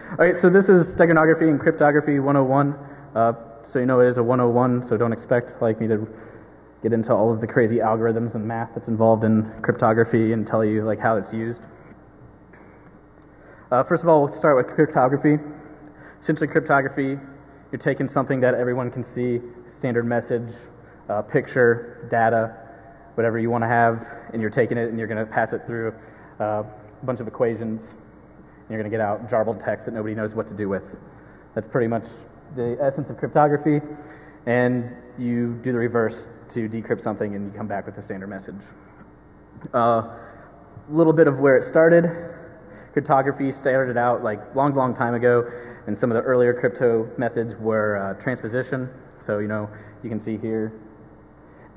All right, so this is Steganography and Cryptography 101. So you know it is a 101, so don't expect like me to get into all of the crazy algorithms and math that's involved in cryptography and tell you like how it's used. First of all, we'll start with cryptography. Essentially, cryptography, you're taking something that everyone can see, standard message, picture, data, whatever you want to have, and you're taking it and you're going to pass it through a bunch of equations. And you're going to get out garbled text that nobody knows what to do with. That's pretty much the essence of cryptography. And you do the reverse to decrypt something and you come back with the standard message. A little bit of where it started. Cryptography started out like long time ago, and some of the earlier crypto methods were transposition. So you know, you can see here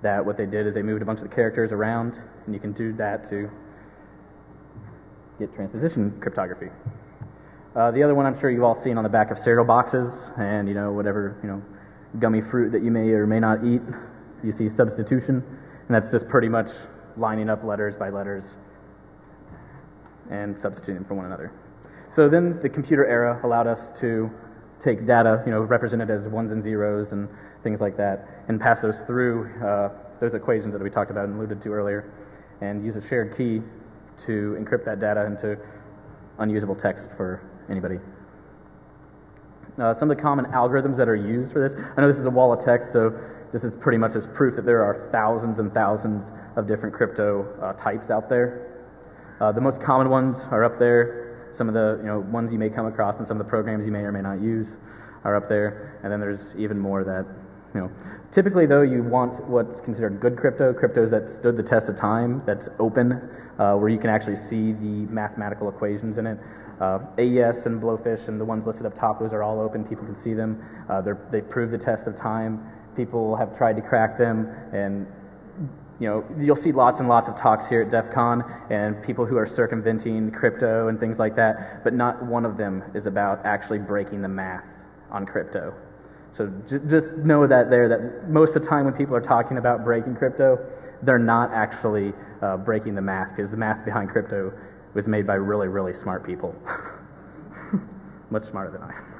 that what they did is they moved a bunch of the characters around, and you can do that to get transposition cryptography. The other one I'm sure you've all seen on the back of cereal boxes, and you know, whatever, you know, gummy fruit that you may or may not eat, you see substitution, and that's just pretty much lining up letters by letters and substituting them for one another. So then the computer era allowed us to take data, you know, represented as ones and zeros and things like that, and pass those through those equations that we talked about and alluded to earlier, and use a shared key to encrypt that data into unusable text for anybody. Some of the common algorithms that are used for this, I know this is a wall of text, so this is pretty much just proof that there are thousands and thousands of different crypto types out there. The most common ones are up there. Some of the ones you may come across and some of the programs you may or may not use are up there. And then there's even more that, typically though you want what's considered good cryptos that stood the test of time, that's open, where you can actually see the mathematical equations in it. AES and Blowfish and the ones listed up top, those are all open. People can see them. They've proved the test of time. People have tried to crack them, and you'll see lots and lots of talks here at DEFCON and people who are circumventing crypto and things like that, but not one of them is about actually breaking the math on crypto. So just know that most of the time when people are talking about breaking crypto, they're not actually breaking the math, because the math behind crypto was made by really, really smart people. Much smarter than I am.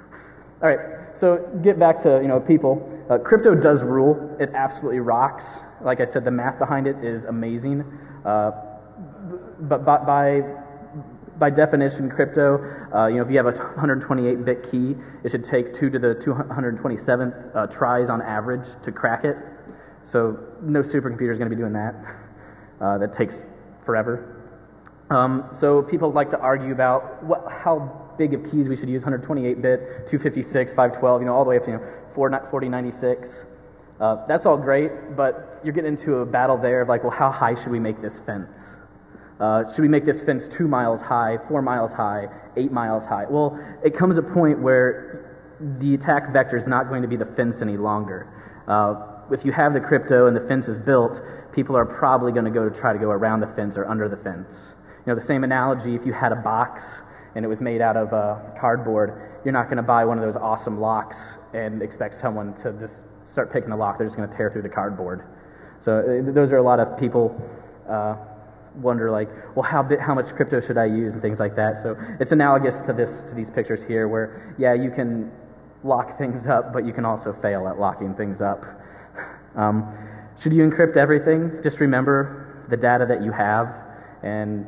All right, so get back to people. Crypto does rule. It absolutely rocks. Like I said, the math behind it is amazing. But by definition, crypto, if you have a 128-bit key, it should take 2 to the 227th tries on average to crack it. So no supercomputer is going to be doing that. That takes forever. So people like to argue about how big of keys we should use, 128-bit, 256, 512, all the way up to 4096. That's all great, but you're getting into a battle there of like, well, how high should we make this fence? Should we make this fence 2 miles high, 4 miles high, 8 miles high? Well, it comes a point where the attack vector is not going to be the fence any longer. If you have the crypto and the fence is built, people are probably going to try to go around the fence or under the fence. The same analogy, if you had a box and it was made out of cardboard, you're not going to buy one of those awesome locks and expect someone to just start picking the lock. They're just going to tear through the cardboard. So those are a lot of people wonder like, well, how much crypto should I use and things like that. So it's analogous to these pictures here where, yeah, you can lock things up, but you can also fail at locking things up. Should you encrypt everything? Just remember the data that you have and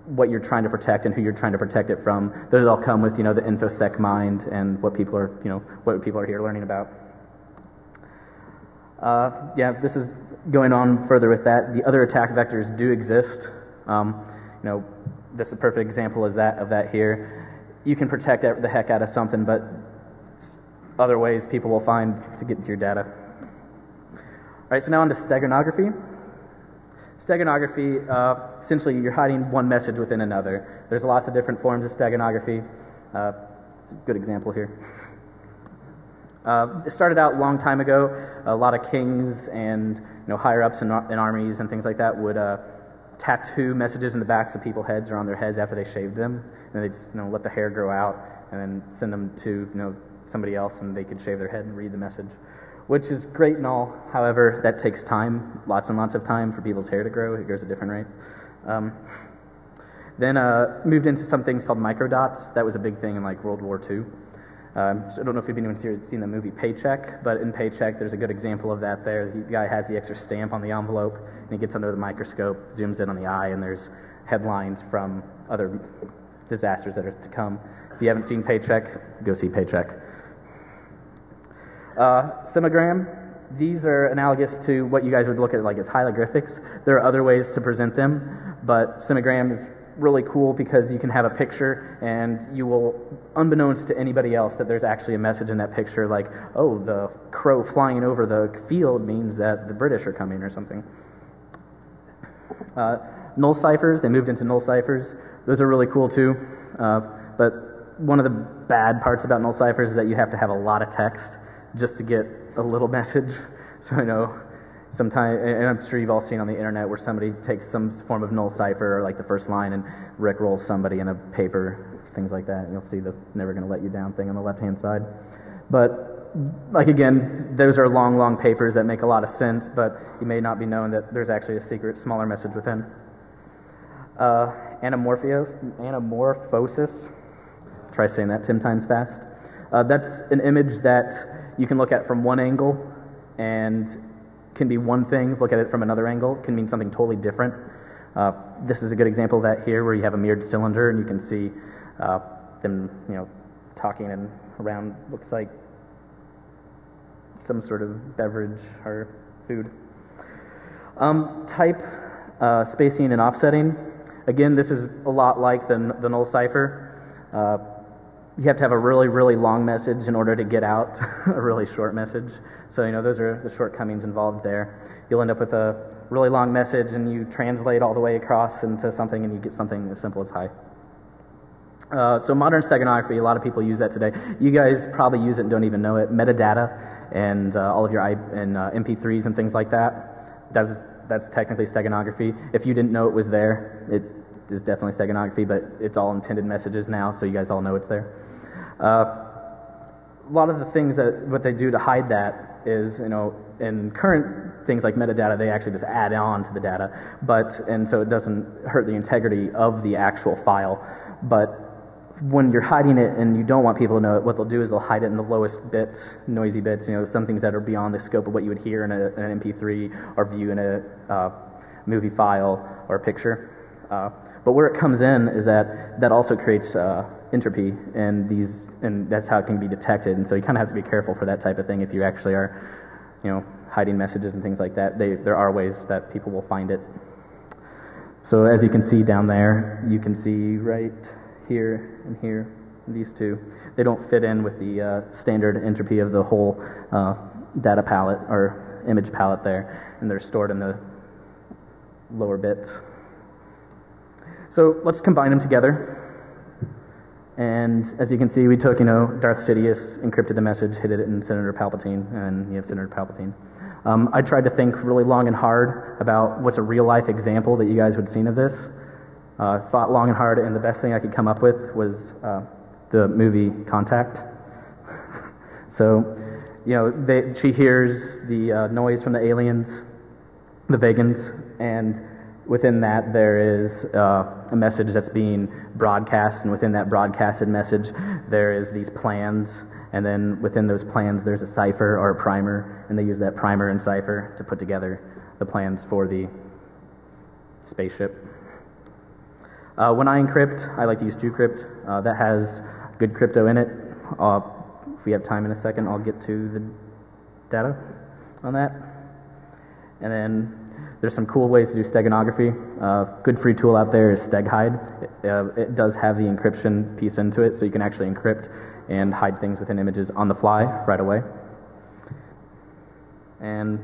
what you're trying to protect and who you're trying to protect it from. Those all come with, the InfoSec mind and what people are, what people are here learning about. Yeah, this is going on further with that. The other attack vectors do exist. This is a perfect example of that here. You can protect the heck out of something, but other ways people will find to get to your data. All right, so now on to steganography. Steganography, essentially you're hiding one message within another. There's lots of different forms of steganography. It's a good example here. It started out a long time ago. A lot of kings and higher-ups in armies and things like that would tattoo messages in the backs of people's heads or on their heads after they shaved them, and they'd let the hair grow out and then send them to somebody else, and they could shave their head and read the message, which is great and all. However, that takes time, lots and lots of time for people's hair to grow. It grows at different rates. Then moved into some things called microdots. That was a big thing in like World War II. So I don't know if anyone's here seen the movie Paycheck, but in Paycheck there's a good example of that there. The guy has the extra stamp on the envelope, and he gets under the microscope, zooms in on the eye, and there's headlines from other disasters that are to come. If you haven't seen Paycheck, go see Paycheck. Simogram. These are analogous to what you guys would look at like as hieroglyphics. There are other ways to present them, but simogram is really cool because you can have a picture and you will, unbeknownst to anybody else, that there's actually a message in that picture like, oh, the crow flying over the field means that the British are coming or something. Null ciphers, they moved into null ciphers. Those are really cool too, but one of the bad parts about null ciphers is that you have to have a lot of text just to get a little message. So I know sometimes, and I'm sure you've all seen on the internet where somebody takes some form of null cipher, or like the first line, and rickrolls somebody in a paper, things like that. And you'll see the never gonna let you down thing on the left-hand side. But like again, those are long, long papers that make a lot of sense, but you may not be knowing that there's actually a secret, smaller message within. Anamorphosis. Try saying that 10 times fast. That's an image that you can look at from one angle and can be one thing. Look at it from another angle, can mean something totally different. This is a good example of that here, where you have a mirrored cylinder and you can see them, talking and around. Looks like some sort of beverage or food. Type, spacing, and offsetting. Again, this is a lot like the null cipher. You have to have a really, really long message in order to get out a really short message. So, those are the shortcomings involved there. You'll end up with a really long message and you translate all the way across into something and you get something as simple as hi. So modern steganography, a lot of people use that today. You guys probably use it and don't even know it. Metadata and all of your MP3s and things like that. That's technically steganography. If you didn't know it was there, it is definitely steganography, but it's all intended messages now, so you guys all know it's there. A lot of the things what they do to hide that is, in current things like metadata, they actually just add on to the data, and so it doesn't hurt the integrity of the actual file. But when you're hiding it and you don't want people to know it, what they'll do is they'll hide it in the lowest bits, noisy bits, some things that are beyond the scope of what you would hear in an MP3 or view in a movie file or a picture. But where it comes in is that also creates entropy, and that's how it can be detected. And so you kind of have to be careful for that type of thing if you actually are, hiding messages and things like that. There are ways that people will find it. So as you can see down there, you can see right here and here, these two. They don't fit in with the standard entropy of the whole data palette or image palette there, and they're stored in the lower bits. So let's combine them together. And as you can see, we took, Darth Sidious, encrypted the message, hid it in Senator Palpatine, and you have Senator Palpatine. I tried to think really long and hard about what's a real-life example that you guys would have seen of this. Thought long and hard, and the best thing I could come up with was the movie Contact. So, she hears the noise from the aliens, the Vegans, and within that there is a message that's being broadcast, and within that broadcasted message there is these plans, and then within those plans there's a cipher or a primer, and they use that primer and cipher to put together the plans for the spaceship. When I encrypt, I like to use 2Crypt. That has good crypto in it. If we have time in a second, I'll get to the data on that. And then there's some cool ways to do steganography. Good free tool out there is StegHide. It does have the encryption piece into it, so you can actually encrypt and hide things within images on the fly right away. And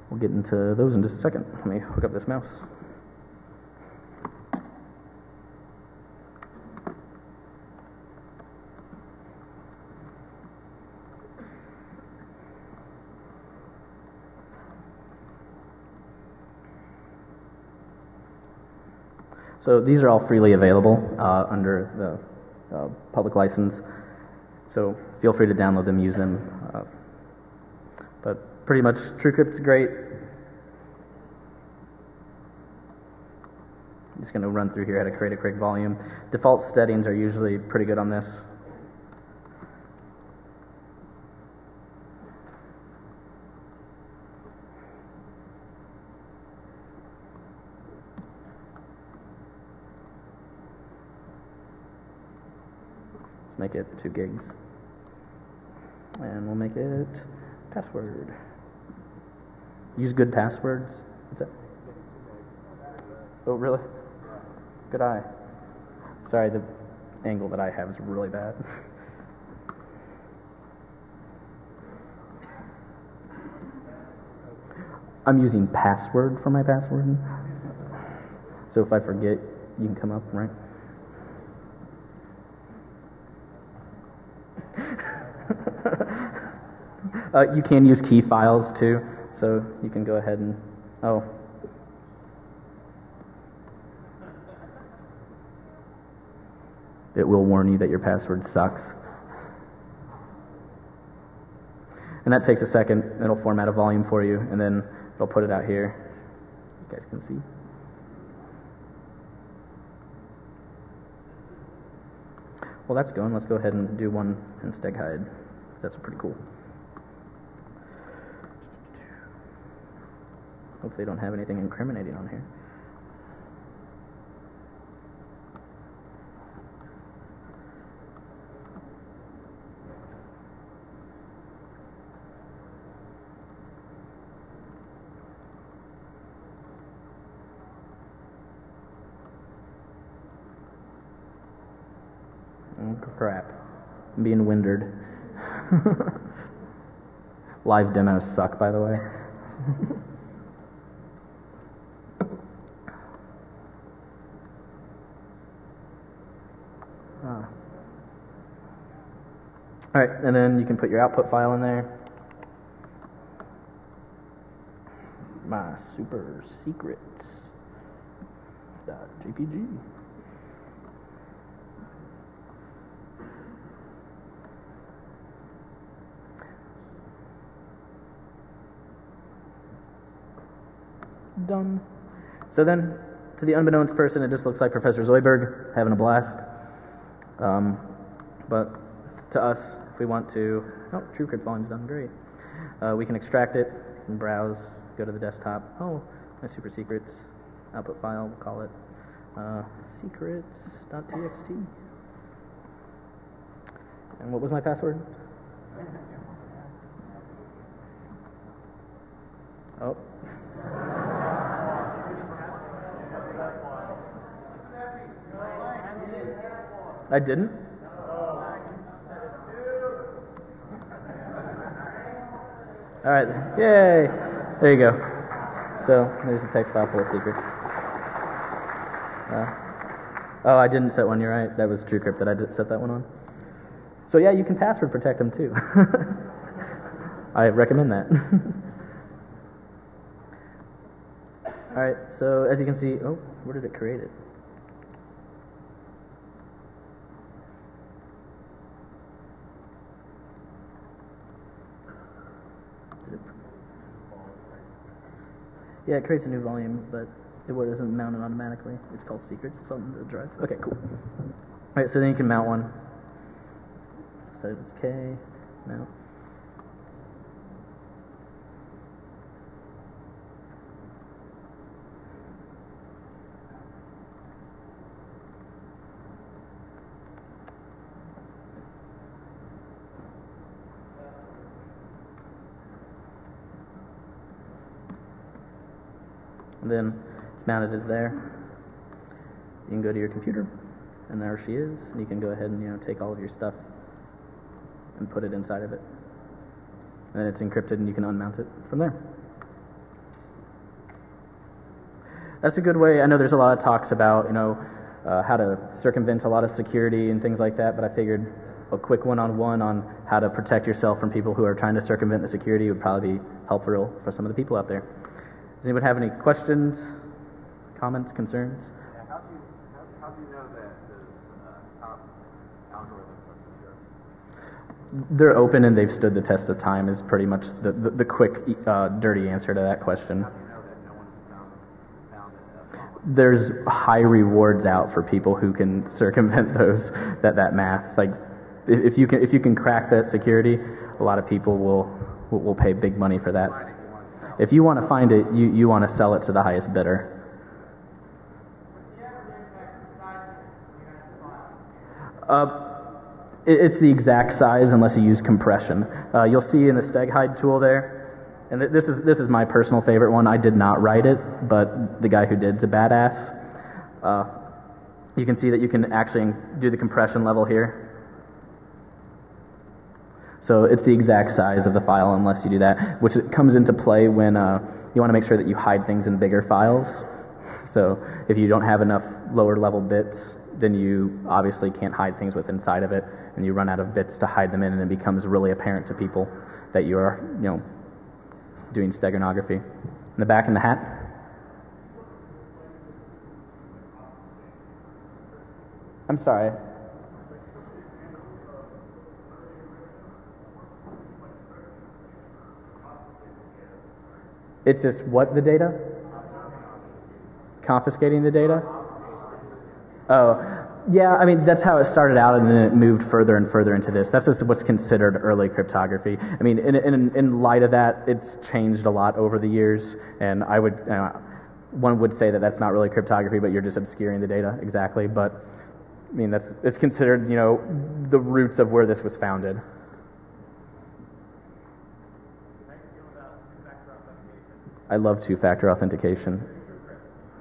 we'll get into those in just a second. Let me hook up this mouse. So these are all freely available under the public license. So feel free to download them, use them. But pretty much TrueCrypt's great. just going to run through here how to create a quick volume. Default settings are usually pretty good on this. Let's make it 2 gigs. And we'll make it password. Use good passwords. What's that? Oh, really? Good eye. Sorry, the angle that I have is really bad. I'm using password for my password. So if I forget, you can come up, right? You can use key files too, so you can go ahead and, oh. It will warn you that your password sucks. And that takes a second. It'll format a volume for you, and then it'll put it out here. You guys can see. Well, that's going. Let's go ahead and do one in Steghide. That's pretty cool. Hopefully they don't have anything incriminating on here. Oh, crap. I'm being winded. Live demos suck, by the way. All right, and then you can put your output file in there. My super secrets .jpg. Done. So then, to the unbeknownst person, it just looks like Professor Zoidberg having a blast. But to us, if we want to, oh, TrueCrypt volume's done, great. We can extract it and browse, go to the desktop. Oh, my super secrets output file, we'll call it secrets.txt. And what was my password? Oh. I didn't? All right, yay! There you go. So there's a text file full of secrets. Oh, I didn't set one, you're right. That was TrueCrypt that I did set that one on. So yeah, you can password protect them too. I recommend that. All right, so as you can see, oh, where did it create it? Yeah, it creates a new volume, but it doesn't mount it automatically. It's called secrets. It's on the drive. Okay, cool. All right, so then you can mount one. Let's set it as K. Mount. And then it's mounted as there. You can go to your computer, and there she is. And you can go ahead and take all of your stuff and put it inside of it. And then it's encrypted, and you can unmount it from there. That's a good way. I know there's a lot of talks about how to circumvent a lot of security and things like that, but I figured a quick one-on-one on how to protect yourself from people who are trying to circumvent the security would probably be helpful for some of the people out there. Does anyone have any questions, comments, concerns? Yeah, how do you know that those top algorithms are secure? They're open and they've stood the test of time is pretty much the quick, dirty answer to that question. How do you know that no one's found there's high rewards out for people who can circumvent that math. Like if you can crack that security, a lot of people will pay big money for that. If you want to find it, you want to sell it to the highest bidder. It's the exact size unless you use compression. You'll see in the StegHide tool there, and this is my personal favorite one. I did not write it, but the guy who did is a badass. You can see that you can actually do the compression level here. So it's the exact size of the file unless you do that, which comes into play when you want to make sure that you hide things in bigger files. So if you don't have enough lower level bits, then you obviously can't hide things with inside of it, and you run out of bits to hide them in, and it becomes really apparent to people that you are, doing steganography. In the back in the hat. I'm sorry. It's just what, the data? Confiscating the data? Oh, yeah, I mean, that's how it started out, and then it moved further and further into this. That's just what's considered early cryptography. I mean, in light of that, it's changed a lot over the years, and I would, one would say that that's not really cryptography, but you're just obscuring the data, exactly. But, I mean, it's considered, the roots of where this was founded. I love two-factor authentication.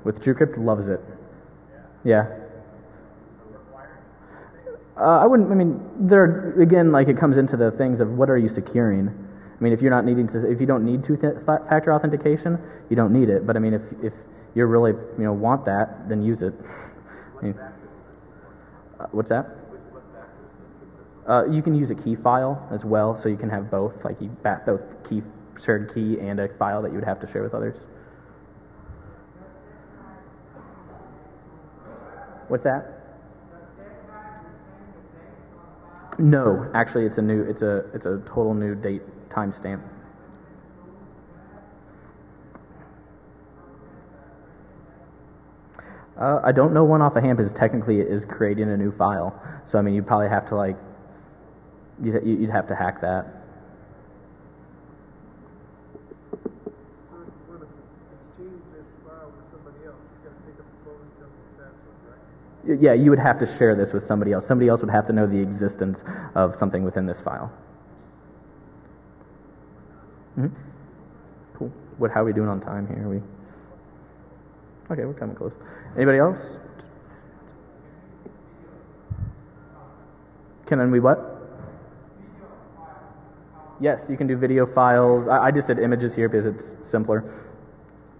With TrueCrypt, loves it. Yeah. I wouldn't, there, again, like it comes into the things of what are you securing? I mean, if you're not needing to, if you don't need two-factor authentication, you don't need it. But I mean, if you really, want that, then use it. What's that? You can use a key file as well, so you can have both, like you both shared key and a file that you would have to share with others. What's that? No, actually, it's a total new date timestamp. I don't know one off a hand because technically it is creating a new file. So I mean, you'd probably have to you'd have to hack that. So if you want to exchange this file with somebody else, you got to pick up the phone and tell them the password, right? Yeah, you would have to share this with somebody else. Somebody else would have to know the existence of something within this file. Mm-hmm. Cool. How are we doing on time here? Okay, we're coming close. Anybody else? Can we what? Yes, you can do video files. I just did images here because it's simpler.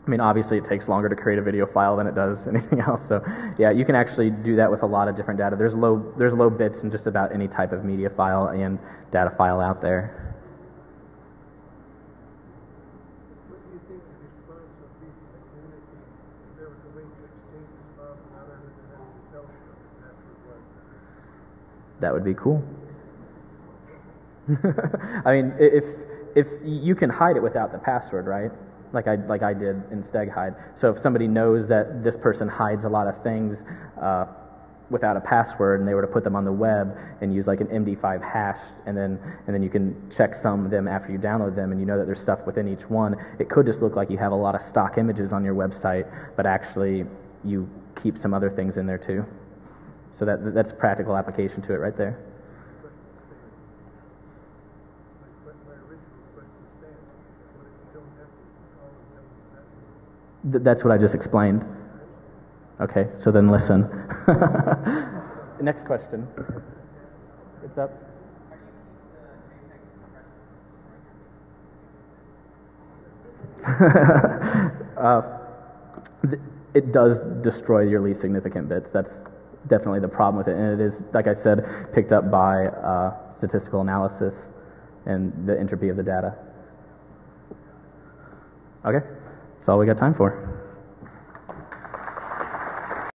I mean, obviously it takes longer to create a video file than it does anything else. So yeah, you can actually do that with a lot of different data. There's low bits in just about any type of media file and data file out there. What do you think the response would be from the community if there was a way to exchange this file without having to tell them what the password was? That would be cool. I mean, if you can hide it without the password, right? Like I did in StegHide. So if somebody knows that this person hides a lot of things without a password, and they were to put them on the web and use like an MD5 hash, and then you can check some of them after you download them, and you know that there's stuff within each one. It could just look like you have a lot of stock images on your website, but actually you keep some other things in there too. So that's a practical application to it right there. That's what I just explained. Okay, so then listen. Next question. What's up? It does destroy your least significant bits. That's definitely the problem with it. And it is, like I said, picked up by statistical analysis and the entropy of the data. Okay, that's all we got time for.